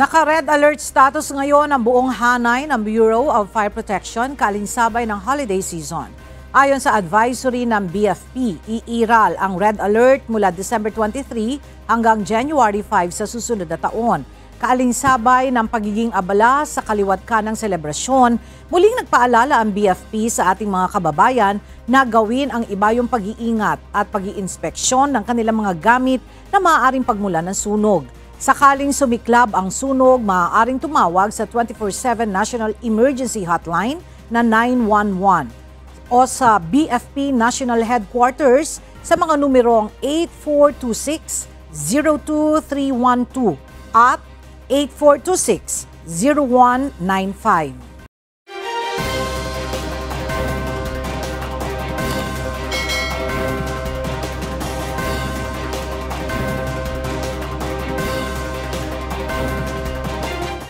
Naka-red alert status ngayon ang buong hanay ng Bureau of Fire Protection kalinsabay ng holiday season. Ayon sa advisory ng BFP, iiral ang red alert mula December 23 hanggang January 5 sa susunod na taon. Kaalinsabay ng pagiging abala sa kaliwat kanang selebrasyon, muling nagpaalala ang BFP sa ating mga kababayan na gawin ang ibayong pag-iingat at pag-iinspeksyon ng kanilang mga gamit na maaaring pagmulan ng sunog. Sakaling sumiklab ang sunog, maaaring tumawag sa 24/7 National Emergency Hotline na 911 o sa BFP National Headquarters sa mga numerong 8426-02312 at 8426-0195.